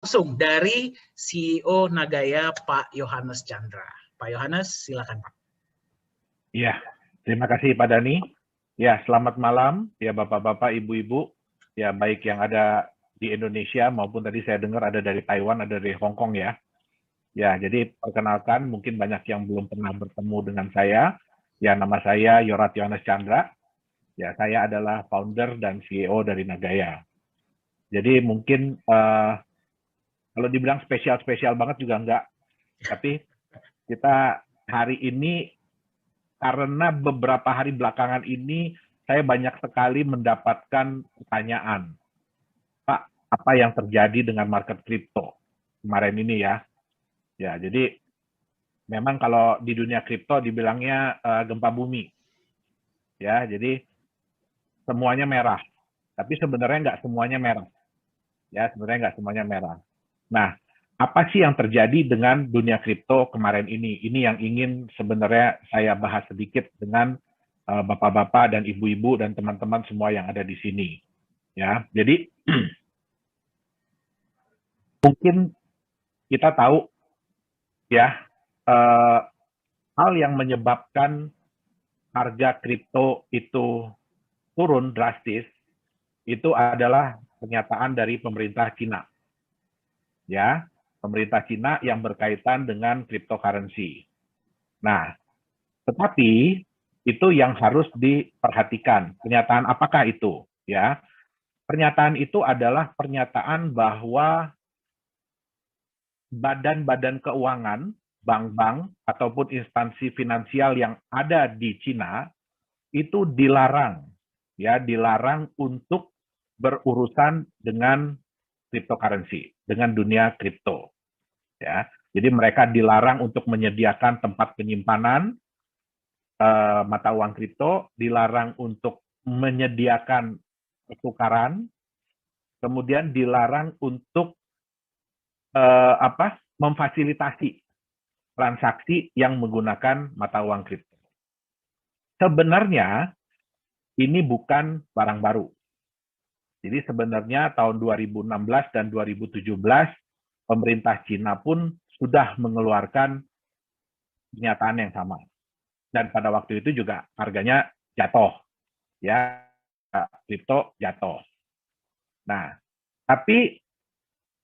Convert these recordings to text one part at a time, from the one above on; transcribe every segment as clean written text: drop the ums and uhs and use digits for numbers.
langsung dari CEO Nagaya, Pak Yohanes Chandra. Pak Yohanes, silakan Pak. Ya, terima kasih Pak Dani. Ya, selamat malam ya Bapak-bapak, Ibu-ibu. Ya, baik yang ada di Indonesia maupun tadi saya dengar ada dari Taiwan, ada dari Hong Kong ya. Ya, jadi perkenalkan mungkin banyak yang belum pernah bertemu dengan saya. Ya, nama saya Yorat Yohanes Chandra. Ya, saya adalah founder dan CEO dari Nagaya. Jadi mungkin kalau dibilang spesial-spesial banget juga enggak. Tapi kita hari ini karena beberapa hari belakangan ini saya banyak sekali mendapatkan pertanyaan. Pak, apa yang terjadi dengan market kripto kemarin ini ya? Ya, jadi memang kalau di dunia kripto dibilangnya gempa bumi. Ya, jadi semuanya merah. Tapi sebenarnya nggak semuanya merah. Ya, sebenarnya nggak semuanya merah. Nah, apa sih yang terjadi dengan dunia kripto kemarin ini? Ini yang ingin sebenarnya saya bahas sedikit dengan bapak-bapak dan ibu-ibu dan teman-teman semua yang ada di sini. Ya, jadi mungkin kita tahu ya hal yang menyebabkan harga kripto itu turun drastis itu adalah pernyataan dari pemerintah Cina. Ya, pemerintah Cina yang berkaitan dengan cryptocurrency. Nah, tetapi itu yang harus diperhatikan. Pernyataan apakah itu? Ya, pernyataan itu adalah pernyataan bahwa badan-badan keuangan, bank-bank ataupun instansi finansial yang ada di Cina itu dilarang, ya, dilarang untuk berurusan dengan cryptocurrency, dengan dunia kripto. Ya, jadi mereka dilarang untuk menyediakan tempat penyimpanan mata uang kripto, dilarang untuk menyediakan pertukaran, kemudian dilarang untuk memfasilitasi transaksi yang menggunakan mata uang kripto. Sebenarnya ini bukan barang baru. Jadi sebenarnya tahun 2016 dan 2017 pemerintah Cina pun sudah mengeluarkan pernyataan yang sama. Dan pada waktu itu juga harganya jatuh. Ya, kripto jatuh. Nah, tapi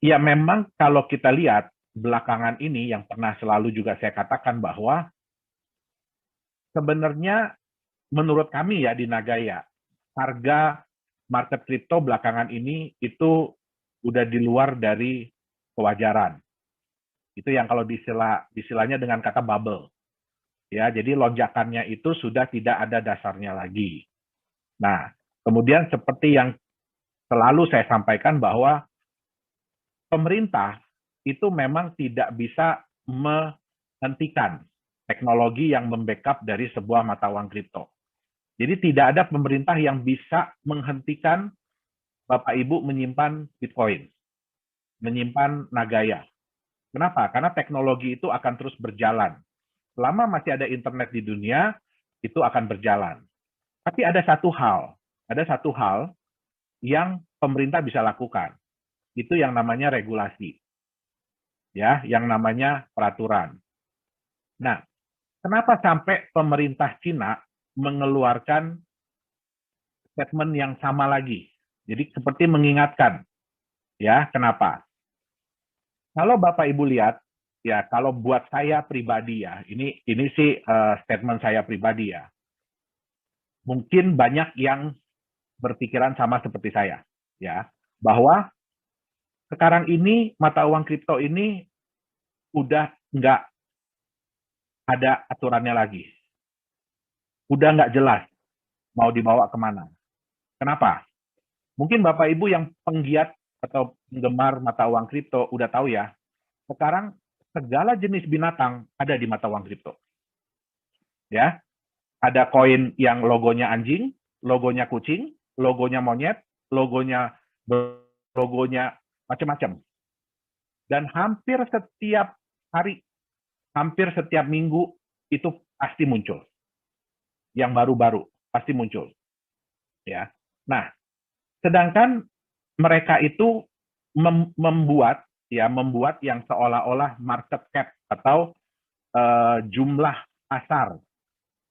ya memang kalau kita lihat belakangan ini yang pernah selalu juga saya katakan bahwa sebenarnya menurut kami ya di Nagaya, harga market kripto belakangan ini itu udah di luar dari kewajaran. Itu yang kalau istilahnya dengan kata bubble. Ya, jadi lonjakannya itu sudah tidak ada dasarnya lagi. Nah, kemudian seperti yang selalu saya sampaikan bahwa pemerintah itu memang tidak bisa menghentikan teknologi yang membackup dari sebuah mata uang kripto. Jadi tidak ada pemerintah yang bisa menghentikan Bapak Ibu menyimpan Bitcoin, menyimpan Nagaya. Kenapa? Karena teknologi itu akan terus berjalan. Selama masih ada internet di dunia, itu akan berjalan. Tapi ada satu hal yang pemerintah bisa lakukan. Itu yang namanya regulasi. Ya, yang namanya peraturan. Nah, kenapa sampai pemerintah Cina mengeluarkan statement yang sama lagi? Jadi seperti mengingatkan. Ya, kenapa? Kalau Bapak Ibu lihat, ya kalau buat saya pribadi ya, ini sih statement saya pribadi ya. Mungkin banyak yang berpikiran sama seperti saya, ya, bahwa sekarang ini mata uang kripto ini udah nggak ada aturannya lagi, udah nggak jelas mau dibawa kemana. Kenapa? Mungkin Bapak Ibu yang penggiat atau penggemar mata uang kripto udah tahu ya, sekarang segala jenis binatang ada di mata uang kripto. Ya, ada koin yang logonya anjing, logonya kucing, logonya monyet, logonya macam-macam. Dan hampir setiap hari, hampir setiap minggu itu pasti muncul. Yang baru-baru pasti muncul. Ya. Nah, sedangkan mereka itu membuat ya membuat yang seolah-olah market cap atau jumlah pasar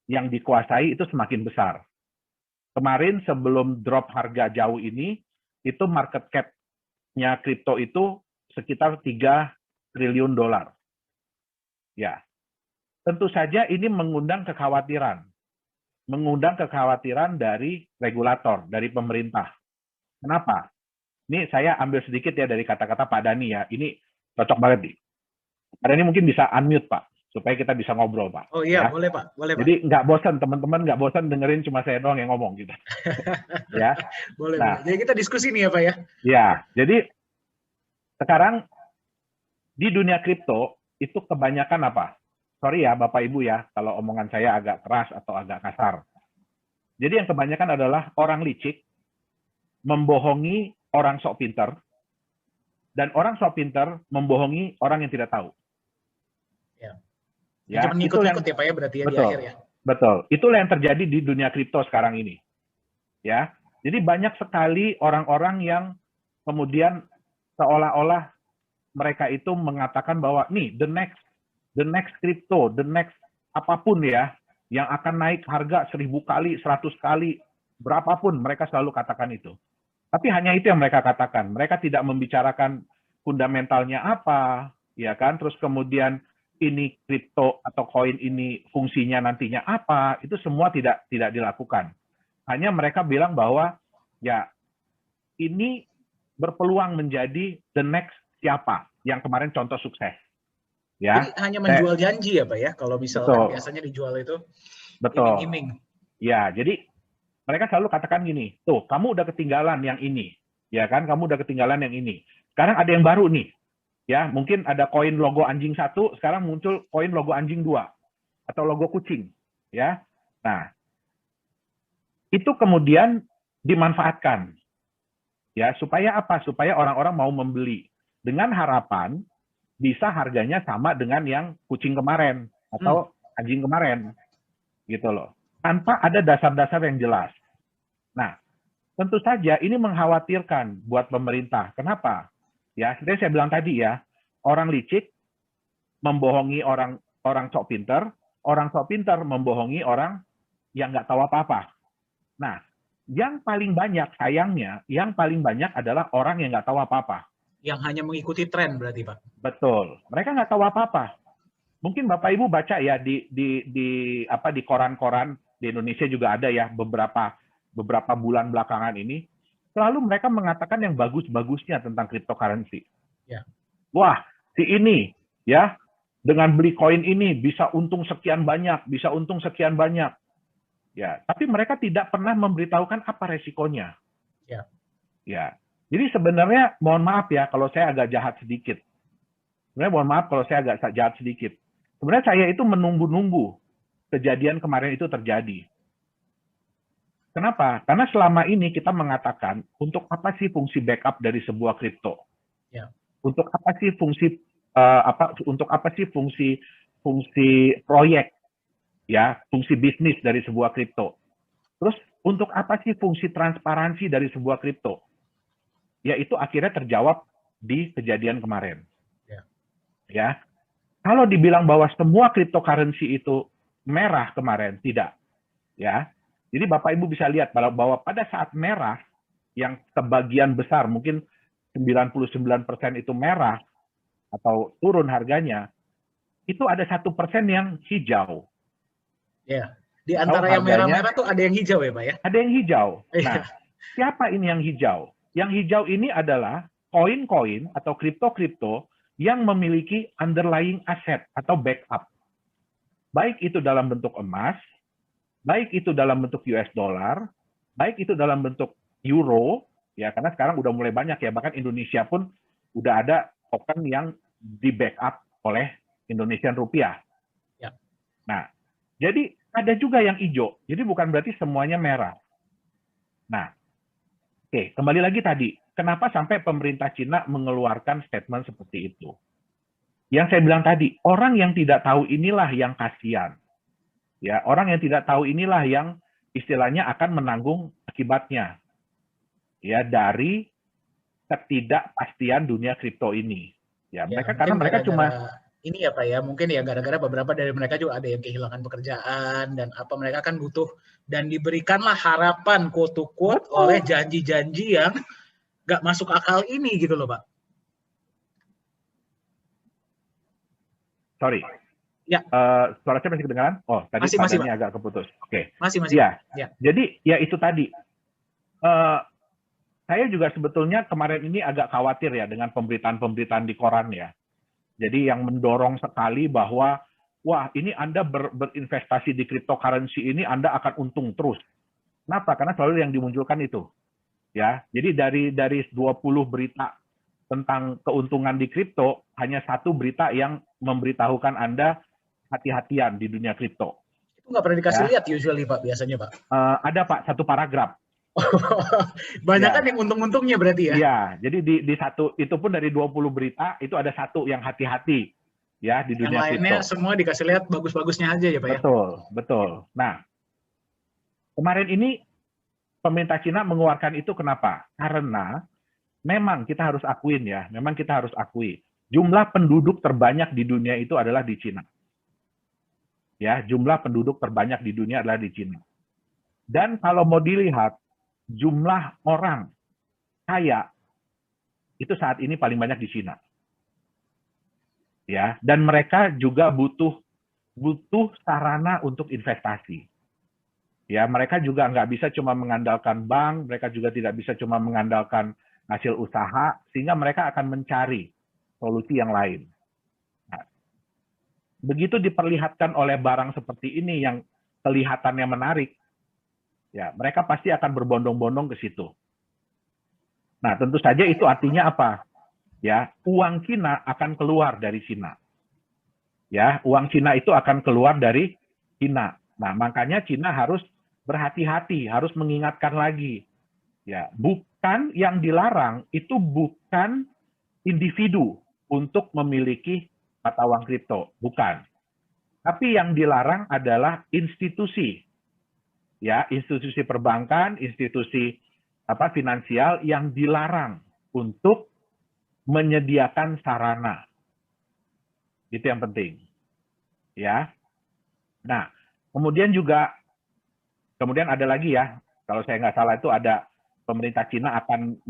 yang dikuasai itu semakin besar. Kemarin sebelum drop harga jauh ini, itu market cap-nya kripto itu sekitar 3 triliun dolar. Ya, tentu saja ini mengundang kekhawatiran dari regulator, dari pemerintah. Kenapa? Ini saya ambil sedikit ya dari kata-kata Pak Dhani ya. Ini cocok banget nih. Pak Dhani mungkin bisa unmute Pak, supaya kita bisa ngobrol Pak. Oh iya, ya. boleh Pak, boleh Pak. Jadi nggak bosan, teman-teman nggak bosan dengerin cuma saya doang yang ngomong gitu. Ya. Boleh, Nah, boleh. Jadi kita diskusi nih ya Pak ya. Ya, jadi sekarang di dunia kripto itu kebanyakan apa? Sorry ya Bapak Ibu ya, kalau omongan saya agak keras atau agak kasar. Jadi yang kebanyakan adalah orang licik, membohongi orang sok pinter, dan orang sok pinter membohongi orang yang tidak tahu. Ya, cuma ngikut-ngikut ya Pak ya berarti ya, betul, di akhir ya. Betul, itulah yang terjadi di dunia kripto sekarang ini. Ya, jadi banyak sekali orang-orang yang kemudian seolah-olah mereka itu mengatakan bahwa nih the next crypto, the next apapun ya, yang akan naik harga 1000 kali, 100 kali, berapapun mereka selalu katakan itu. Tapi hanya itu yang mereka katakan. Mereka tidak membicarakan fundamentalnya apa, ya kan? Terus kemudian ini kripto atau koin ini fungsinya nantinya apa, itu semua tidak dilakukan. Hanya mereka bilang bahwa ya ini berpeluang menjadi the next siapa yang kemarin contoh sukses. Ya. Jadi hanya menjual janji ya Pak ya, kalau misalkan biasanya dijual itu iming-iming. Ya, jadi mereka selalu katakan gini, tuh kamu udah ketinggalan yang ini, ya kan? Kamu udah ketinggalan yang ini. Sekarang ada yang baru nih, ya mungkin ada koin logo anjing 1, sekarang muncul koin logo anjing 2 atau logo kucing, ya. Nah, itu kemudian dimanfaatkan, ya supaya apa? Supaya orang-orang mau membeli dengan harapan bisa harganya sama dengan yang kucing kemarin atau anjing kemarin, gitu loh. Tanpa ada dasar-dasar yang jelas. Nah, tentu saja ini mengkhawatirkan buat pemerintah. Kenapa? Ya, seperti saya bilang tadi ya, orang licik membohongi orang sok pinter, orang sok pinter membohongi orang yang nggak tahu apa-apa. Nah, yang paling banyak, sayangnya, yang paling banyak adalah orang yang nggak tahu apa-apa. Yang hanya mengikuti tren berarti Pak? Betul. Mereka nggak tahu apa-apa. Mungkin Bapak Ibu baca ya di koran-koran di Indonesia juga ada ya beberapa bulan belakangan ini, selalu mereka mengatakan yang bagus-bagusnya tentang cryptocurrency. Ya. Wah, si ini ya dengan beli koin ini bisa untung sekian banyak, bisa untung sekian banyak. Ya, tapi mereka tidak pernah memberitahukan apa resikonya. Ya. Ya. Jadi sebenarnya mohon maaf ya kalau saya agak jahat sedikit. Sebenarnya mohon maaf kalau saya agak jahat sedikit. Sebenarnya saya itu menunggu-nunggu kejadian kemarin itu terjadi. Kenapa? Karena selama ini kita mengatakan untuk apa sih fungsi backup dari sebuah kripto? Ya. Untuk apa sih fungsi fungsi proyek, ya, fungsi bisnis dari sebuah kripto? Terus untuk apa sih fungsi transparansi dari sebuah kripto? Ya itu akhirnya terjawab di kejadian kemarin. Ya, kalau dibilang bahwa semua cryptocurrency itu merah kemarin, tidak. Ya, jadi Bapak Ibu bisa lihat bahwa pada saat merah, yang sebagian besar, mungkin 99% itu merah, atau turun harganya, itu ada 1% yang hijau. Ya, di antara yang merah-merah tuh ada yang hijau ya Pak ya? Ada yang hijau. Nah, siapa ini yang hijau? Yang hijau ini adalah koin-koin atau kripto-kripto yang memiliki underlying asset atau backup. Baik itu dalam bentuk emas, baik itu dalam bentuk US dollar, baik itu dalam bentuk euro, ya karena sekarang udah mulai banyak ya, bahkan Indonesia pun udah ada token yang di backup oleh Indonesian rupiah. Ya. Nah, jadi ada juga yang hijau, jadi bukan berarti semuanya merah. Nah, oke, kembali lagi tadi, kenapa sampai pemerintah Cina mengeluarkan statement seperti itu? Yang saya bilang tadi, orang yang tidak tahu inilah yang kasihan. Ya, orang yang tidak tahu inilah yang istilahnya akan menanggung akibatnya. Ya, dari ketidakpastian dunia kripto ini. Ya, Ya, mereka karena mungkin mereka cuma gara-gara ini ya Pak ya, mungkin ya gara-gara beberapa dari mereka juga ada yang kehilangan pekerjaan dan apa mereka kan butuh dan diberikanlah harapan quote to quote oleh betul. janji-janji yang nggak masuk akal ini gitu loh Pak. Sorry. Ya, Suara saya masih kedengaran? Oh, tadi masih Pak. padanya agak keputus. Oke. Masih Pak. Ya. Ya. Jadi ya itu tadi. Eh, saya juga sebetulnya kemarin ini agak khawatir ya dengan pemberitaan-pemberitaan di koran ya. Jadi yang mendorong sekali bahwa wah ini Anda berinvestasi di cryptocurrency ini Anda akan untung terus. Kenapa? Karena selalu yang dimunculkan itu. Ya. Jadi dari 20 berita tentang keuntungan di kripto, hanya satu berita yang memberitahukan Anda hati-hatian di dunia kripto. Itu nggak pernah dikasih Ya. lihat usually Pak, biasanya Pak. Ada Pak, satu paragraf. Banyak Ya. kan yang untung-untungnya berarti ya? Iya, jadi di satu, itu pun dari 20 berita, itu ada satu yang hati-hati ya di Yang dunia lainnya kripto. semua dikasih lihat bagus-bagusnya aja ya Pak ya? Betul, betul. Nah, kemarin ini pemerintah Cina mengeluarkan itu kenapa? Karena memang kita harus akuin ya, memang kita harus akui, jumlah penduduk terbanyak di dunia itu adalah di Cina. Ya, jumlah penduduk terbanyak di dunia adalah di Cina. Dan kalau mau dilihat, jumlah orang kaya itu saat ini paling banyak di Cina. Ya, dan mereka juga butuh sarana untuk investasi. Ya, mereka juga nggak bisa cuma mengandalkan bank, mereka juga tidak bisa cuma mengandalkan hasil usaha, sehingga mereka akan mencari solusi yang lain. Nah, begitu diperlihatkan oleh barang seperti ini yang kelihatannya menarik, ya mereka pasti akan berbondong-bondong ke situ. Nah, tentu saja itu artinya apa? Ya, uang Cina akan keluar dari Cina. Ya, uang Cina itu akan keluar dari Cina. Nah, makanya Cina harus berhati-hati, harus mengingatkan lagi. Ya, bukan yang dilarang itu bukan individu untuk memiliki mata uang kripto, bukan. Tapi yang dilarang adalah institusi. Ya, institusi perbankan, institusi finansial yang dilarang untuk menyediakan sarana. Itu yang penting. Ya. Nah, kemudian ada lagi ya, kalau saya nggak salah itu ada pemerintah Cina akan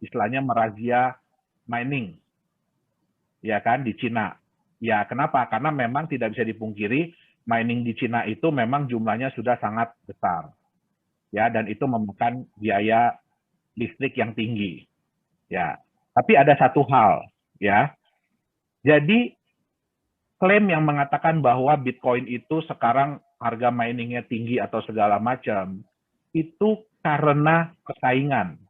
istilahnya merazia mining, ya kan, di Cina. Ya, kenapa? Karena memang tidak bisa dipungkiri mining di Cina itu memang jumlahnya sudah sangat besar, ya, dan itu memakan biaya listrik yang tinggi, ya. Tapi ada satu hal, ya. Jadi klaim yang mengatakan bahwa Bitcoin itu sekarang harga miningnya tinggi atau segala macam, itu karena persaingan.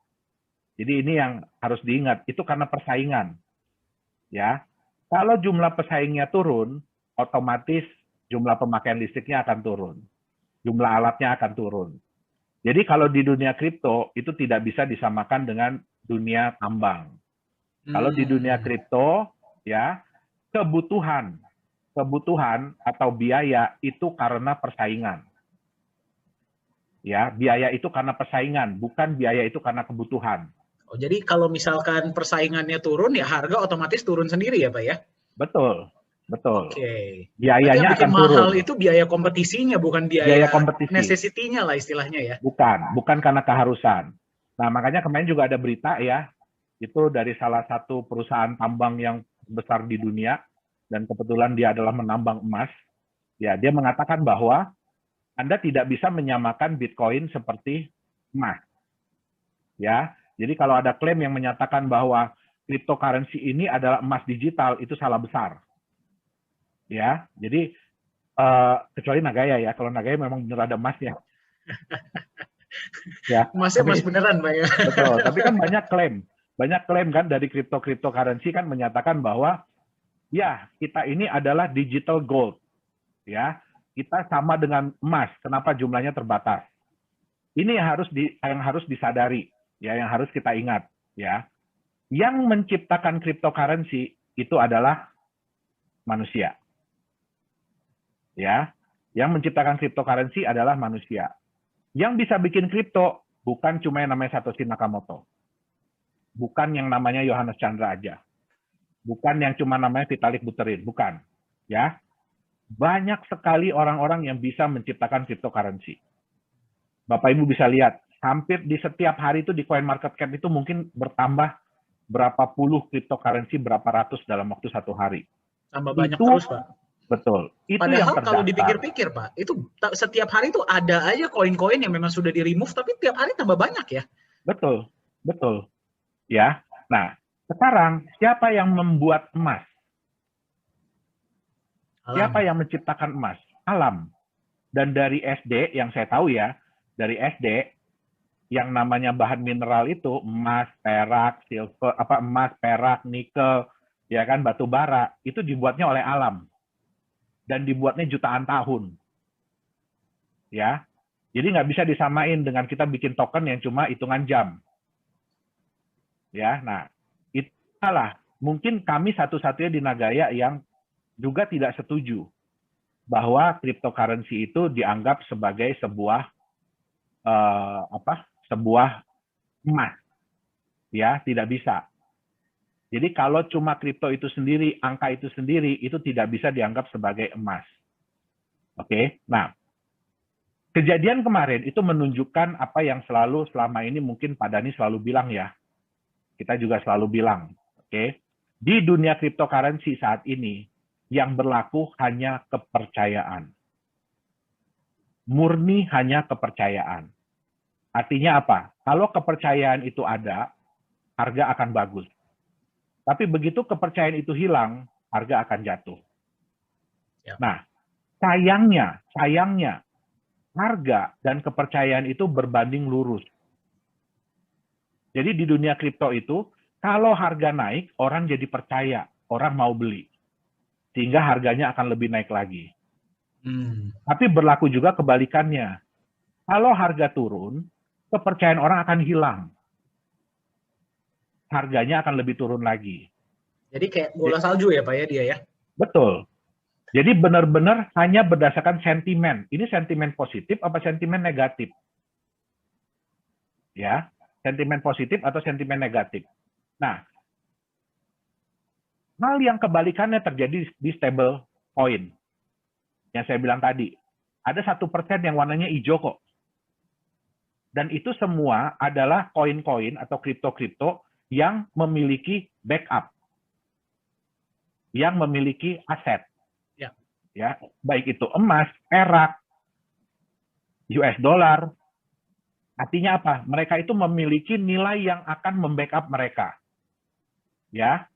Jadi ini yang harus diingat, itu karena persaingan. Ya, kalau jumlah pesaingnya turun, otomatis jumlah pemakaian listriknya akan turun. Jumlah alatnya akan turun. Jadi kalau di dunia kripto, itu tidak bisa disamakan dengan dunia tambang. Kalau di dunia kripto, ya, kebutuhan atau biaya itu karena persaingan. Ya, biaya itu karena persaingan, bukan biaya itu karena kebutuhan. Oh, jadi kalau misalkan persaingannya turun, ya harga otomatis turun sendiri ya Pak ya? Betul, betul. Oke. Biayanya bikin akan mahal turun. itu biaya kompetisinya, bukan Biaya biaya kompetisi. necessity-nya lah istilahnya ya? Bukan karena keharusan. Nah, makanya kemarin juga ada berita ya, itu dari salah satu perusahaan tambang yang besar di dunia, dan kebetulan dia adalah menambang emas. Ya, dia mengatakan bahwa Anda tidak bisa menyamakan Bitcoin seperti emas. Ya, jadi kalau ada klaim yang menyatakan bahwa cryptocurrency ini adalah emas digital, itu salah besar. Ya, jadi kecuali Nagaya ya, kalau Nagaya memang benar ada emasnya. Ya, Emasnya emas beneran Pak ya? Betul, tapi kan banyak klaim kan dari cryptocurrency kan menyatakan bahwa ya kita ini adalah digital gold, ya kita sama dengan emas. Kenapa jumlahnya terbatas? Ini yang harus disadari, ya, yang harus kita ingat, ya. Yang menciptakan cryptocurrency itu adalah manusia, ya. Yang menciptakan cryptocurrency adalah manusia. Yang bisa bikin kripto bukan cuma yang namanya Satoshi Nakamoto. bukan yang namanya Yohanes Chandra aja. Bukan yang cuma namanya Vitalik Buterin, bukan. Ya, banyak sekali orang-orang yang bisa menciptakan cryptocurrency. Bapak Ibu bisa lihat, hampir di setiap hari itu di CoinMarketCap itu mungkin bertambah berapa puluh cryptocurrency, berapa ratus dalam waktu satu hari. Tambah banyak Itu terus, Pak. betul. Itu Padahal yang kalau terdaftar. dipikir-pikir, Pak, itu setiap hari itu ada aja koin-koin yang memang sudah di-remove, tapi tiap hari tambah banyak ya. Betul, betul. Ya. Nah, sekarang siapa yang membuat emas? Alam. Siapa yang menciptakan emas? Alam. Dan dari SD, yang saya tahu ya, dari SD, yang namanya bahan mineral itu emas, perak, silver, emas, perak, nikel, ya kan, batu bara, itu dibuatnya oleh alam. Dan dibuatnya jutaan tahun. Ya. Jadi nggak bisa disamain dengan kita bikin token yang cuma hitungan jam. Ya, nah, itu salah. Mungkin kami satu-satunya di Nagaya yang juga tidak setuju bahwa cryptocurrency itu dianggap sebagai sebuah sebuah emas. Ya, tidak bisa. Jadi kalau cuma kripto itu sendiri, angka itu sendiri, itu tidak bisa dianggap sebagai emas. Oke, nah, kejadian kemarin itu menunjukkan apa yang selalu selama ini mungkin Pak Dhani selalu bilang ya. Kita juga selalu bilang, oke, di dunia cryptocurrency saat ini, yang berlaku hanya kepercayaan. Murni hanya kepercayaan. Artinya apa? Kalau kepercayaan itu ada, harga akan bagus. Tapi begitu kepercayaan itu hilang, harga akan jatuh. Ya. Nah, sayangnya, harga dan kepercayaan itu berbanding lurus. Jadi di dunia kripto itu, kalau harga naik, orang jadi percaya, orang mau beli. Sehingga harganya akan lebih naik lagi. Tapi berlaku juga kebalikannya. Kalau harga turun, kepercayaan orang akan hilang. Harganya akan lebih turun lagi. Jadi kayak bola salju ya Pak ya dia ya? Betul. Jadi benar-benar hanya berdasarkan sentimen. Ini sentimen positif apa sentimen negatif? Ya, sentimen positif atau sentimen negatif. Nah, hal yang kebalikannya terjadi di stable coin. Yang saya bilang tadi. Ada 1% yang warnanya hijau kok. Dan itu semua adalah koin-koin atau kripto-kripto yang memiliki backup. Yang memiliki aset. Ya, baik itu emas, perak, US dollar. Artinya apa? Mereka itu memiliki nilai yang akan membackup mereka. Ya.